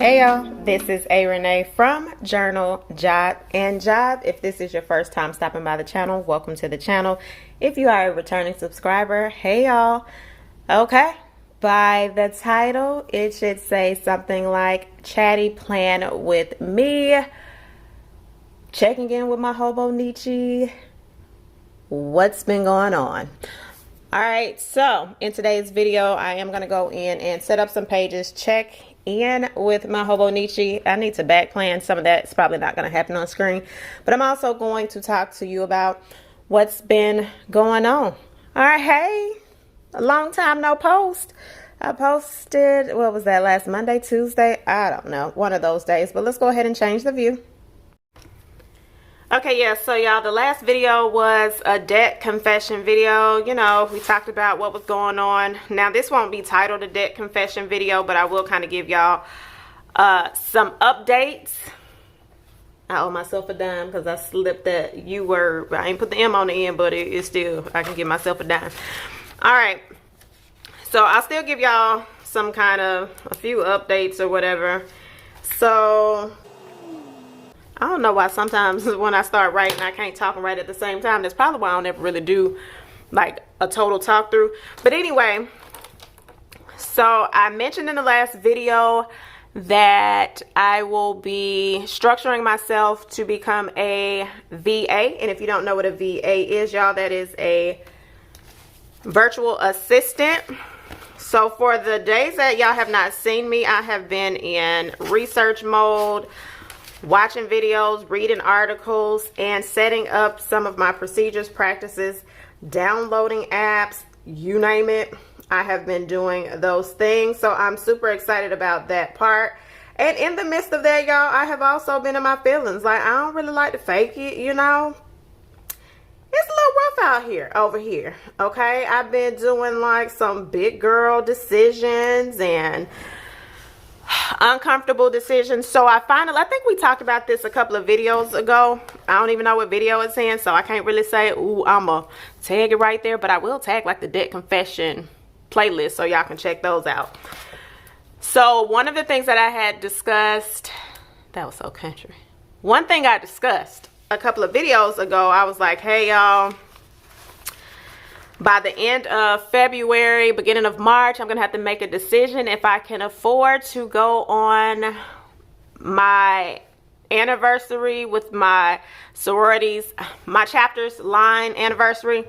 Hey y'all, this is A Renee from Journal, Job, and Job. If this is your first time stopping by the channel, welcome to the channel. If you are a returning subscriber, hey y'all. Okay, by the title, it should say something like Chatty Plan with Me. Checking in with my Hobonichi. What's been going on? Alright, so in today's video, I am going to go in and set up some pages, check in with my Hobonichi. I need to back plan some of that. It's probably not going to happen on screen, but I'm also going to talk to you about what's been going on. Alright, hey, a long time no post. I posted, what was that, last Monday, Tuesday? I don't know, one of those days, but let's go ahead and change the view. Okay, yeah, so y'all, the last video was a debt confession video. You know, we talked about what was going on. Now, this won't be titled a debt confession video, but I will kind of give y'all some updates. I owe myself a dime because I slipped that U word. I ain't put the M on the end, but it's still, I can give myself a dime. All right, so I'll still give y'all some kind of, a few updates or whatever. So I don't know why sometimes when I start writing, I can't talk and write at the same time. That's probably why I don't ever really do like a total talk through. But anyway, so I mentioned in the last video that I will be structuring myself to become a VA. And if you don't know what a VA is, y'all, that is a virtual assistant. So for the days that y'all have not seen me, I have been in research mode, watching videos, reading articles, and setting up some of my procedures, practices, downloading apps, you name it. I have been doing those things, so I'm super excited about that part. And in the midst of that, y'all, I have also been in my feelings. Like, I don't really like to fake it, you know. It's a little rough out here, over here, okay? I've been doing like some big girl decisions and uncomfortable decisions. So I think we talked about this a couple of videos ago. I don't even know what video it's in, so I can't really say, ooh, I'ma tag it right there, but I will tag like the debt confession playlist so y'all can check those out. So one of the things that I had discussed, that was so country. One thing I discussed a couple of videos ago, I was like, hey y'all, by the end of February, beginning of March, I'm going to have to make a decision if I can afford to go on my anniversary with my sororities, my chapters line anniversary.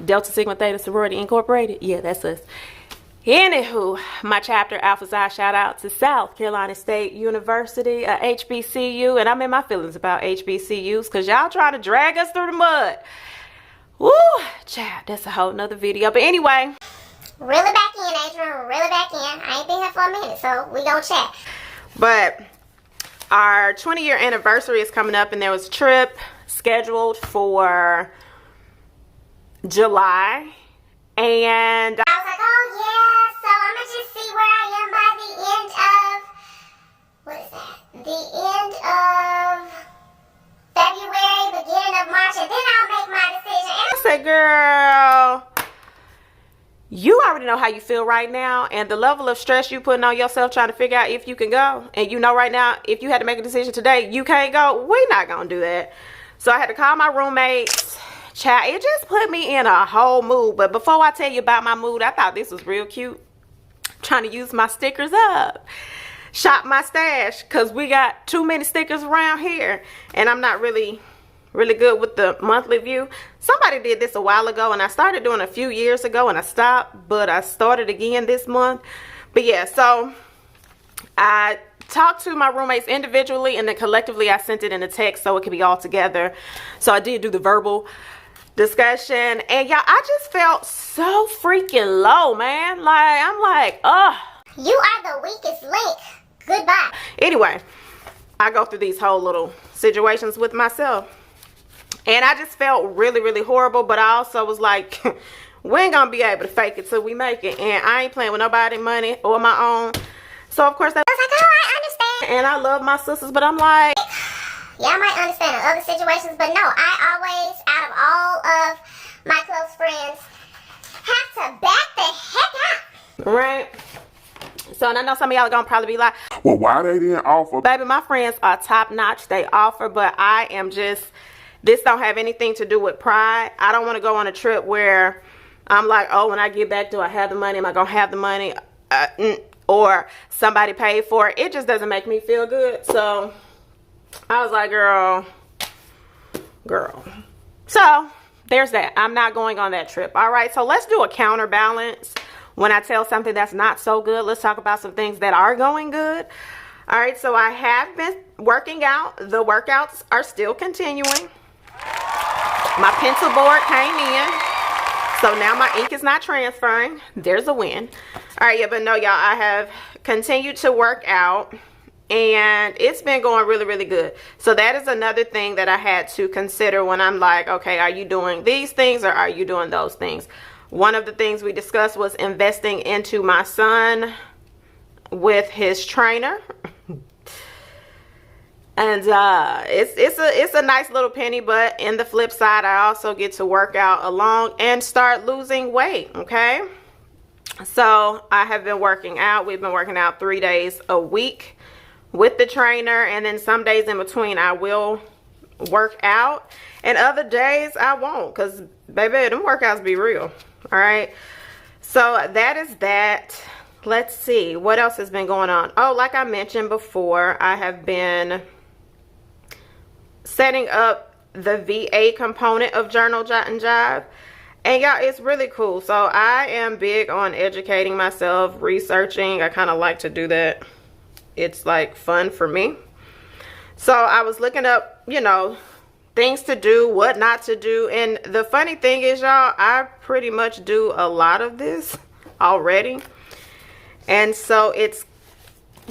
Delta Sigma Theta Sorority Incorporated. Yeah, that's us. Anywho, my chapter, Alpha Psi, shout out to South Carolina State University, HBCU. And I'm in my feelings about HBCUs because y'all trying to drag us through the mud. Woo, child, that's a whole nother video. But anyway, reel it back in, Adrian. Reel it back in. I ain't been here for a minute, so we gonna chat. But our 20-year anniversary is coming up, and there was a trip scheduled for July. And I was like, oh yeah, so I'm gonna just see where I am by the end of, what is that? The end of February, beginning of March, and then I'll make my decision. I said, girl, you already know how you feel right now, and the level of stress you putting on yourself trying to figure out if you can go, and you know right now, if you had to make a decision today, you can't go, we're not gonna do that. So I had to call my roommates. Child, it just put me in a whole mood. But before I tell you about my mood, I thought this was real cute. Trying to use my stickers up. Shop my stash, because we got too many stickers around here. And I'm not really good with the monthly view. Somebody did this a while ago, and I started doing a few years ago, and I stopped. But I started again this month. But yeah, so I talked to my roommates individually, and then collectively I sent it in a text so it could be all together. So I did do the verbal discussion, and y'all, I just felt so freaking low, man. Like, I'm like, ugh. You are the weakest link. Goodbye. Anyway, I go through these whole little situations with myself, and I just felt really, really horrible. But I also was like, we ain't gonna be able to fake it till we make it, and I ain't playing with nobody money or my own. So of course I was like, oh, I understand, and I love my sisters, but I'm like, yeah, I might understand in other situations, but no, I always, out of all of my close friends, have to back the heck out. Right? So, and I know some of y'all are gonna probably be like, well, why they didn't offer? Baby, my friends are top notch. They offer, but I am just, this don't have anything to do with pride. I don't want to go on a trip where I'm like, oh, when I get back, do I have the money? Am I gonna have the money? Or somebody paid for it. It just doesn't make me feel good. So I was like, girl. So there's that. I'm not going on that trip. All right, so let's do a counterbalance. When I tell something that's not so good, let's talk about some things that are going good. All right, so I have been working out. The workouts are still continuing. My pencil board came in, so now my ink is not transferring. There's a win. All right, yeah, but no, y'all, I have continued to work out, and it's been going really, really good. So that is another thing that I had to consider when I'm like, okay, are you doing these things or are you doing those things? One of the things we discussed was investing into my son with his trainer. And it's a nice little penny, but in the flip side, I also get to work out along and start losing weight, okay? So I have been working out. We've been working out 3 days a week with the trainer, and then some days in between I will work out, and other days I won't, because baby, them workouts be real. All right, so that is that. Let's see what else has been going on. Oh, like I mentioned before, I have been setting up the VA component of Journal Jot and Jive, and y'all, it's really cool. So I am big on educating myself, researching. I kind of like to do that. It's like fun for me. So I was looking up, you know, things to do, what not to do. And the funny thing is, y'all, I pretty much do a lot of this already. And so it's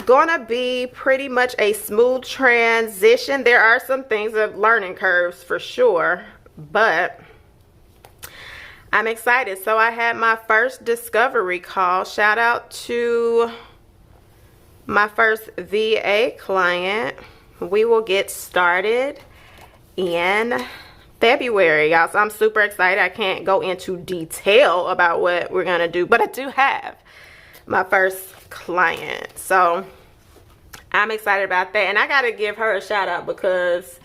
gonna be pretty much a smooth transition. There are some things of learning curves for sure, but I'm excited. So I had my first discovery call. Shout out to my first VA client. We will get started in February, y'all. So I'm super excited. I can't go into detail about what we're gonna do, but I do have my first client, so I'm excited about that. And I gotta give her a shout out because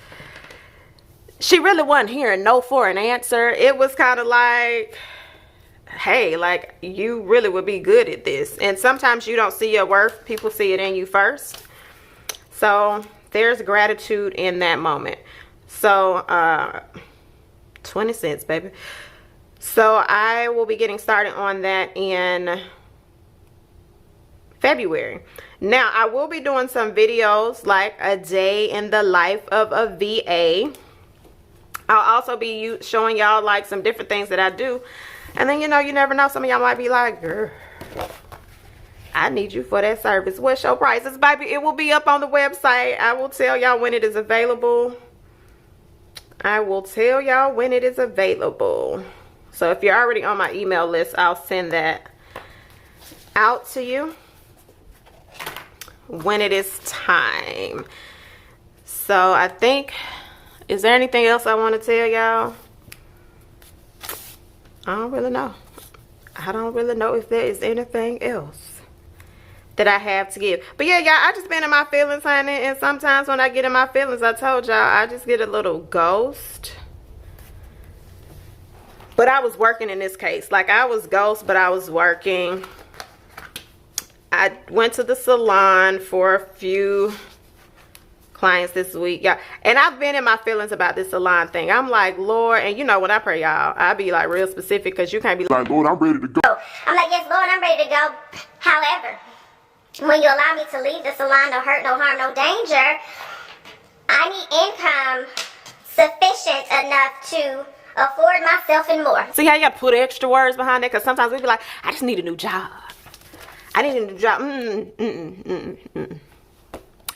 she really wasn't hearing no for an answer. It was kind of like, hey, like, you really would be good at this. And sometimes you don't see your worth, people see it in you first. So there's gratitude in that moment. So 20 cents, baby. So I will be getting started on that in February. Now I will be doing some videos like a day in the life of a VA. I'll also be showing y'all like some different things that I do. And then, you know, you never know, some of y'all might be like, girl, I need you for that service. What's your prices, baby? It will be up on the website. I will tell y'all when it is available. I will tell y'all when it is available. So if you're already on my email list, I'll send that out to you when it is time. So I think, is there anything else I want to tell y'all? I don't really know. I don't really know if there is anything else that I have to give. But yeah, y'all, I just been in my feelings, honey. And sometimes when I get in my feelings, I told y'all, I just get a little ghost. But I was working in this case. Like, I was ghost, but I was working. I went to the salon for a few clients this week, y'all. And I've been in my feelings about this salon thing. I'm like, Lord, and you know when I pray, y'all, I be like real specific, because you can't be like, Lord, I'm ready to go. I'm like, yes, Lord, I'm ready to go. However, when you allow me to leave the salon, no hurt, no harm, no danger, I need income sufficient enough to afford myself and more. See how you got to put extra words behind it? Because sometimes we be like, I just need a new job. I need a new job.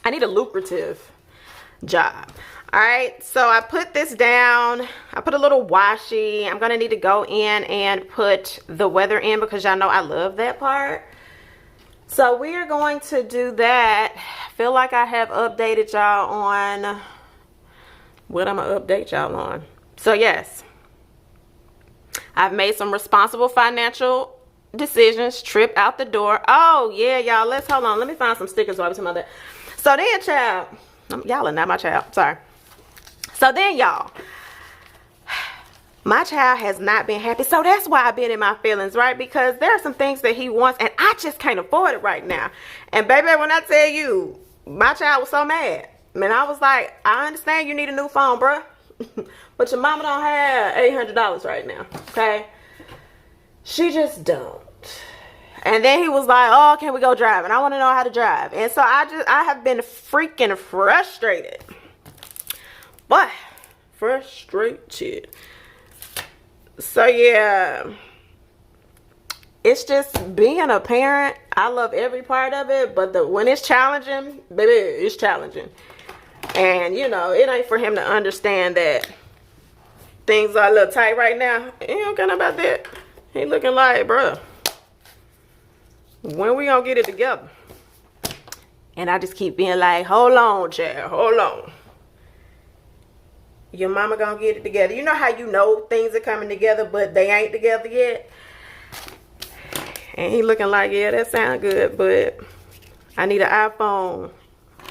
I need a lucrative job. All right, so I put this down. I put a little washi. I'm going to need to go in and put the weather in, because y'all know I love that part. So we are going to do that. I feel like I have updated y'all on what I'm going to update y'all on. So yes, I've made some responsible financial decisions, trip out the door. Oh yeah, y'all, let's hold on. Let me find some stickers while we're talking about that. So then, child, y'all are not my child. Sorry. So then, y'all, my child has not been happy. So that's why I've been in my feelings, right? Because there are some things that he wants and I just can't afford it right now. And baby, when I tell you, my child was so mad. Man, I was like, I understand you need a new phone, bruh. But your mama don't have $800 right now, okay? She just don't. And then he was like, oh, can we go driving? I want to know how to drive. And so I have been freaking frustrated. But frustrated. So yeah, it's just being a parent. I love every part of it, but when it's challenging, baby, it's challenging. And you know, it ain't for him to understand that things are a little tight right now. He don't care about that. He looking like, bruh, when we gonna get it together? And I just keep being like, hold on, child, hold on. Your mama gonna get it together. You know how you know things are coming together, but they ain't together yet? And he looking like, yeah, that sound good, but I need an iPhone.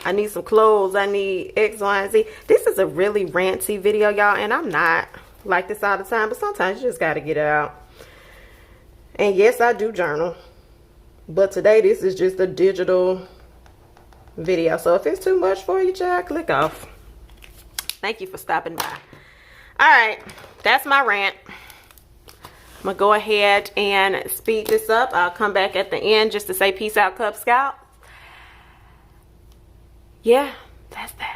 I need some clothes. I need X, Y, and Z. This is a really ranty video, y'all, and I'm not like this all the time, but sometimes you just gotta get it out. And yes, I do journal, but today this is just a digital video. So if it's too much for you, child, click off. Thank you for stopping by. All right, that's my rant. I'm gonna go ahead and speed this up. I'll come back at the end just to say peace out, Cub Scout. Yeah, that's that.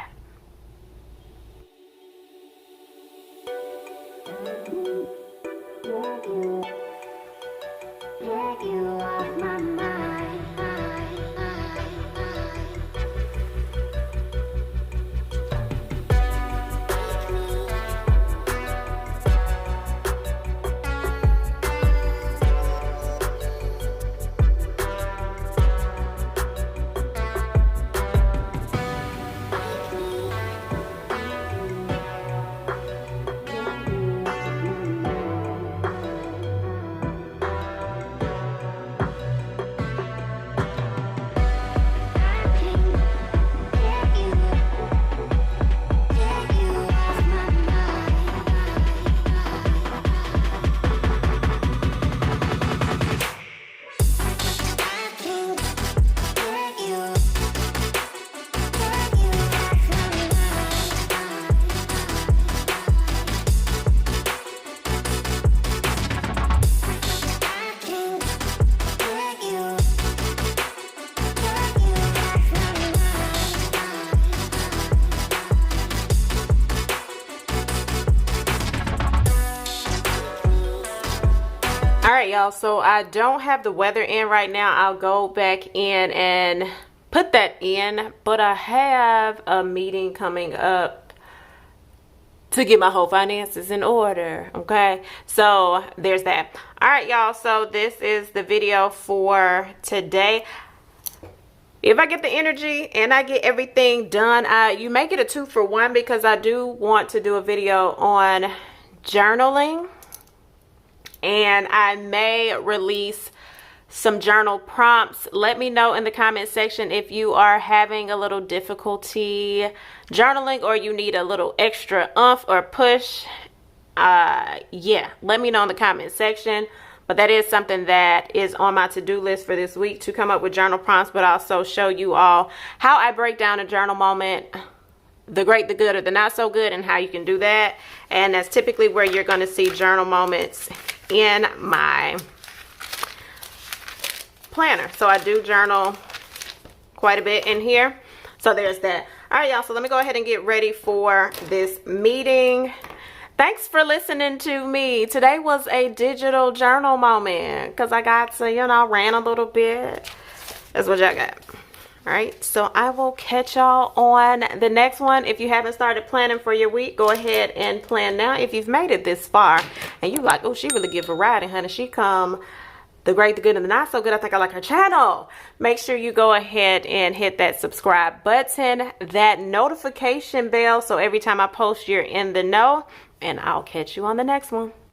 All right, y'all, so I don't have the weather in right now. I'll go back in and put that in, but I have a meeting coming up to get my whole finances in order, okay? So there's that. All right, y'all, so this is the video for today. If I get the energy and I get everything done, you may get a 2-for-1 because I do want to do a video on journaling. And I may release some journal prompts. Let me know in the comment section if you are having a little difficulty journaling or you need a little extra oomph or push. Yeah, let me know in the comment section. But that is something that is on my to-do list for this week, to come up with journal prompts, but also show you all how I break down a journal moment, the great, the good, or the not so good, and how you can do that. And that's typically where you're going to see journal moments in my planner. So I do journal quite a bit in here. So there's that. All right, y'all, so let me go ahead and get ready for this meeting. Thanks for listening to me. Today was a digital journal moment because I got to, you know, rant a little bit. That's what y'all got. All right, so I will catch y'all on the next one. If you haven't started planning for your week, go ahead and plan now. If you've made it this far and you like, oh, she really give variety, honey. She come the great, the good, and the not so good. I think I like her channel. Make sure you go ahead and hit that subscribe button, that notification bell, so every time I post, you're in the know. And I'll catch you on the next one.